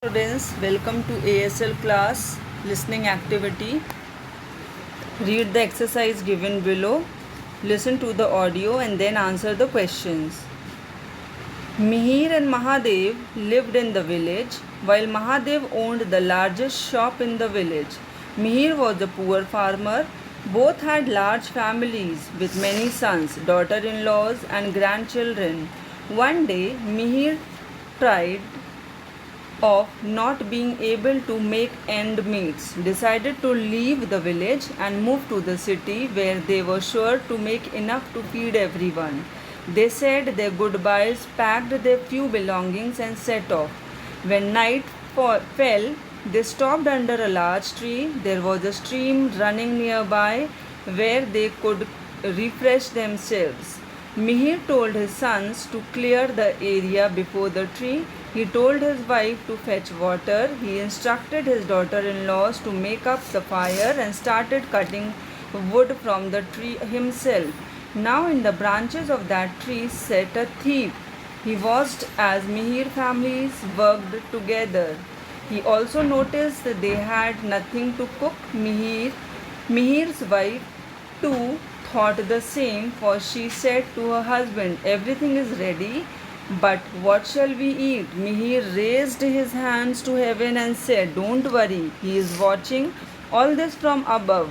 Students, welcome to ASL class listening activity. Read the exercise given below, listen to the audio and then answer the questions. Mihir and Mahadev lived in the village while Mahadev owned the largest shop in the village. Mihir was a poor farmer. Both had large families with many sons, daughter-in-laws and grandchildren. One day, Mihir tried of not being able to make end meets, decided to leave the village and move to the city where they were sure to make enough to feed everyone. They said their goodbyes, packed their few belongings, and set off. When night fell, they stopped under a large tree. There was a stream running nearby where they could refresh themselves. Mihir told his sons to clear the area before the tree. He told his wife to fetch water. He instructed his daughter-in-laws to make up the fire and started cutting wood from the tree himself. Now in the branches of that tree sat a thief. He watched as Mihir families worked together. He also noticed that they had nothing to cook. Mihir's wife too thought the same, for she said to her husband, "Everything is ready, but what shall we eat?" Mihir raised his hands to heaven and said, "Don't worry, he is watching all this from above.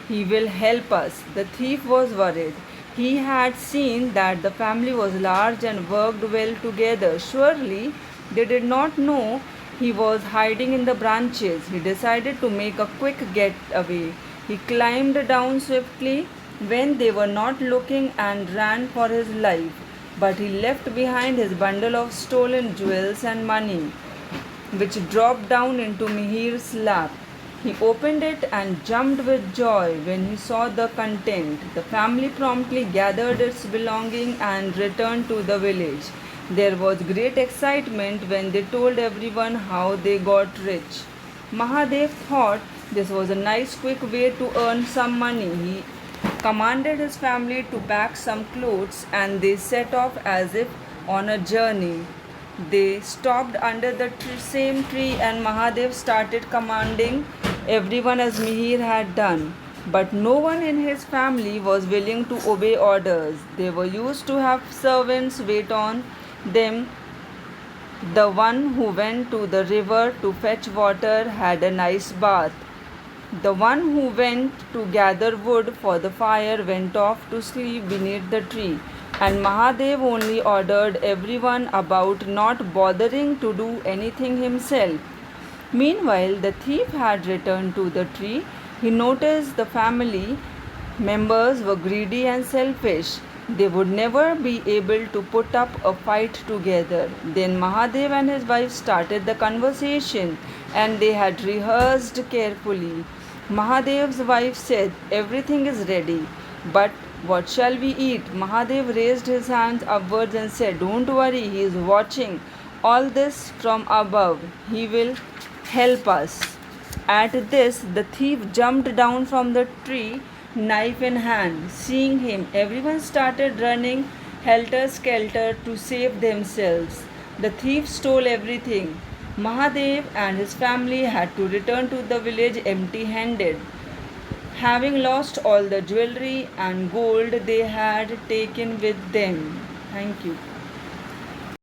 He will help us." The thief was worried. He had seen that the family was large and worked well together. Surely they did not know he was hiding in the branches. He decided to make a quick getaway. He climbed down swiftly when they were not looking and ran for his life. But he left behind his bundle of stolen jewels and money, which dropped down into Mihir's lap. He opened it and jumped with joy when he saw the content. The family promptly gathered its belongings and returned to the village. There was great excitement when they told everyone how they got rich. Mahadev thought this was a nice quick way to earn some money. He commanded his family to pack some clothes and they set off as if on a journey. They stopped under the same tree and Mahadev started commanding everyone as Mihir had done. But no one in his family was willing to obey orders. They were used to have servants wait on them. The one who went to the river to fetch water had a nice bath. The one who went to gather wood for the fire went off to sleep beneath the tree, and Mahadev only ordered everyone about not bothering to do anything himself. Meanwhile, the thief had returned to the tree. He noticed the family members were greedy and selfish. They would never be able to put up a fight together. Then Mahadev and his wife started the conversation and they had rehearsed carefully. Mahadev's wife said, "Everything is ready, but what shall we eat?" Mahadev raised his hands upwards and said, "Don't worry, he is watching all this from above. He will help us." At this, the thief jumped down from the tree, knife in hand. Seeing him, everyone started running helter-skelter to save themselves. The thief stole everything. Mahadev and his family had to return to the village empty-handed, having lost all the jewelry and gold they had taken with them. Thank you.